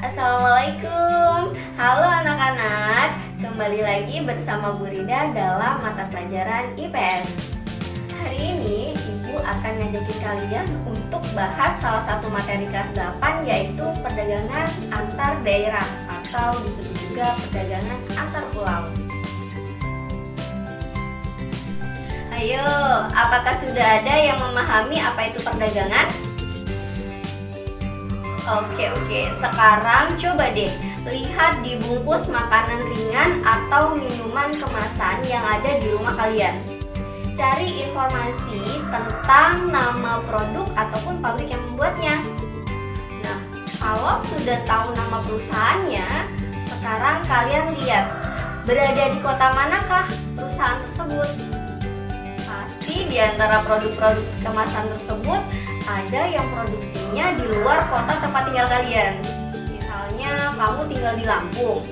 Assalamualaikum. Halo anak-anak, kembali lagi bersama Bu Rida dalam mata pelajaran IPS. Hari ini Ibu akan ngajakin kalian untuk bahas salah satu materi kelas 8, yaitu perdagangan antar daerah atau disebut juga perdagangan antar pulau. Ayo, apakah sudah ada yang memahami apa itu perdagangan? Oke, sekarang coba deh lihat di bungkus makanan ringan atau minuman kemasan yang ada di rumah kalian. Cari informasi tentang nama produk ataupun pabrik yang membuatnya. Nah, kalau sudah tahu nama perusahaannya, sekarang kalian lihat berada di kota manakah perusahaan tersebut. Pasti di antara produk-produk kemasan tersebut ada yang produksinya di luar kota tempat tinggal kalian. Misalnya kamu tinggal di Lampung,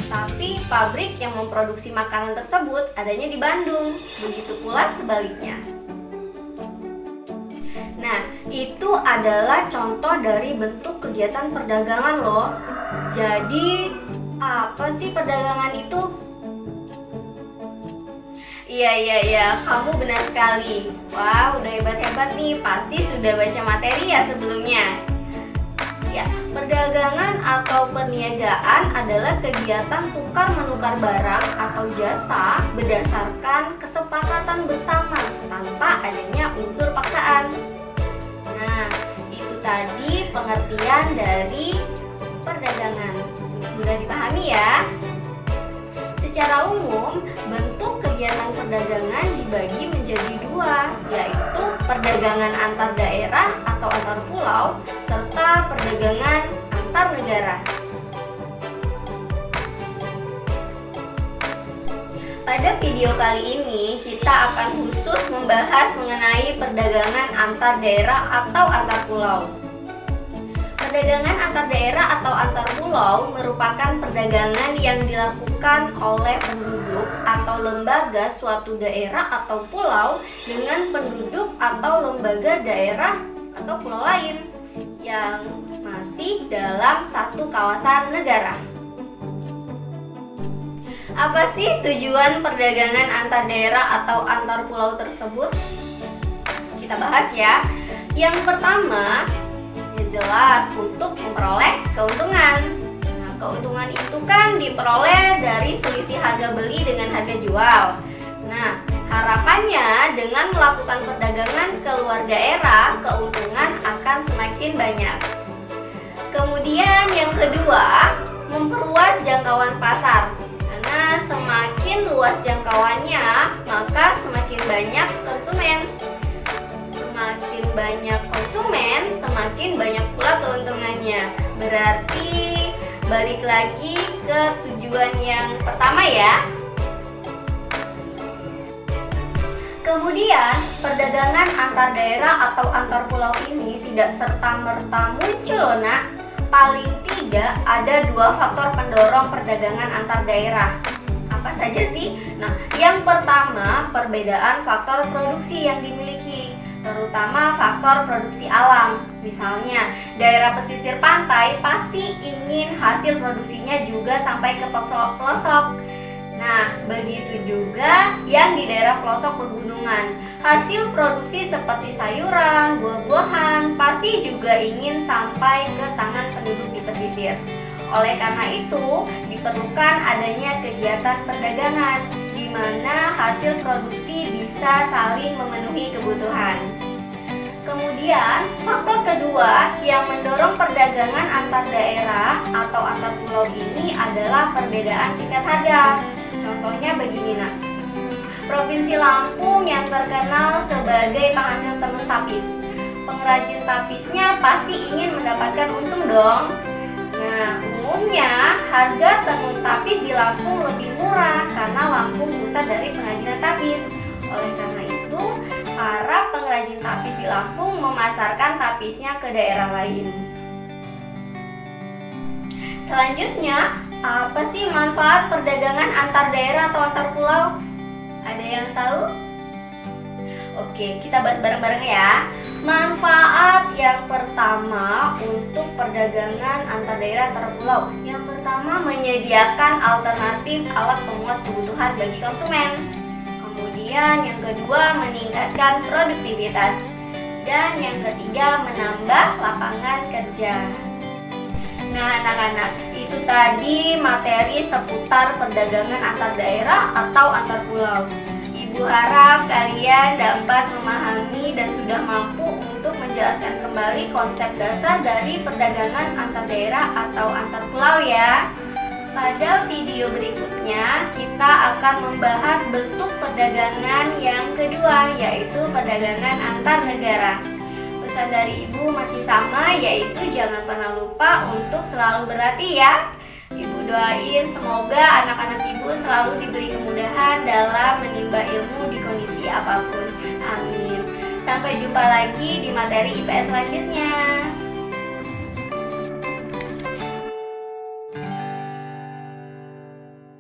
tapi pabrik yang memproduksi makanan tersebut adanya di Bandung. Begitu pula sebaliknya. Nah, itu adalah contoh dari bentuk kegiatan perdagangan loh. Jadi, apa sih perdagangan itu? Iya, kamu benar sekali. Wah, udah hebat-hebat nih, pasti sudah baca materi ya sebelumnya. Ya, perdagangan atau perniagaan adalah kegiatan tukar-menukar barang atau jasa berdasarkan kesepakatan bersama tanpa adanya unsur paksaan. Nah, itu tadi pengertian dari perdagangan. Mudah dipahami ya? Secara umum, bentuk kegiatan perdagangan dibagi menjadi dua, yaitu perdagangan antar daerah atau antar pulau, serta perdagangan antar negara. Pada video kali ini, kita akan khusus membahas mengenai perdagangan antar daerah atau antar pulau. Perdagangan antar daerah atau antar pulau merupakan perdagangan yang dilakukan oleh penduduk atau lembaga suatu daerah atau pulau dengan penduduk atau lembaga daerah atau pulau lain yang masih dalam satu kawasan negara. Apa sih tujuan perdagangan antar daerah atau antar pulau tersebut? Kita bahas ya. Yang pertama, jelas untuk memperoleh keuntungan. Nah, keuntungan itu kan diperoleh dari selisih harga beli dengan harga jual. Nah, harapannya dengan melakukan perdagangan ke luar daerah, keuntungan akan semakin banyak. Kemudian yang kedua, memperluas jangkauan pasar. Karena semakin luas jangkauannya, maka semakin banyak konsumen. Semakin banyak konsumen, semakin banyak pula keuntungannya. Berarti balik lagi ke tujuan yang pertama ya. Kemudian, perdagangan antar daerah atau antar pulau ini tidak serta-merta muncul loh nak. Paling tidak ada dua faktor pendorong perdagangan antar daerah. Apa saja sih? Nah, yang pertama, perbedaan faktor produksi yang dimiliki, terutama faktor produksi alam. Misalnya, daerah pesisir pantai pasti ingin hasil produksinya juga sampai ke pelosok. Nah, begitu juga yang di daerah pelosok pegunungan. Hasil produksi seperti sayuran, buah-buahan pasti juga ingin sampai ke tangan penduduk di pesisir. Oleh karena itu, diperlukan adanya kegiatan perdagangan di mana hasil produksi bisa saling memenuhi kebutuhan. Kemudian, faktor kedua yang mendorong perdagangan antar daerah atau antar pulau ini adalah perbedaan tingkat harga. Contohnya begini nak, Provinsi Lampung yang terkenal sebagai penghasil tenun tapis. Pengrajin tapisnya pasti ingin mendapatkan untung dong. Nah, umumnya harga tenun tapis di Lampung lebih murah karena Lampung pusat dari pengrajinan tapis. Oleh karena itu, para pengrajin tapis di Lampung memasarkan tapisnya ke daerah lain. Selanjutnya, apa sih manfaat perdagangan antar daerah atau antar pulau? Ada yang tahu? Oke, kita bahas bareng-bareng ya. Manfaat yang pertama untuk perdagangan antar daerah antar pulau. Yang pertama, menyediakan alternatif alat pemuas kebutuhan bagi konsumen. Kemudian yang kedua, meningkatkan produktivitas. Dan yang ketiga, menambah lapangan kerja. Nah anak-anak, itu tadi materi seputar perdagangan antar daerah atau antar pulau. Ibu harap kalian dapat memahami dan sudah mampu untuk menjelaskan kembali konsep dasar dari perdagangan antar daerah atau antar pulau ya. Pada video berikutnya kita akan membahas bentuk perdagangan yang kedua, yaitu perdagangan antar negara. Pesan dari ibu masih sama, yaitu jangan pernah lupa untuk selalu berlatih ya. Ibu doain semoga anak-anak ibu selalu diberi kemudahan dalam menimba ilmu di kondisi apapun. Amin. Sampai jumpa lagi di materi IPS selanjutnya.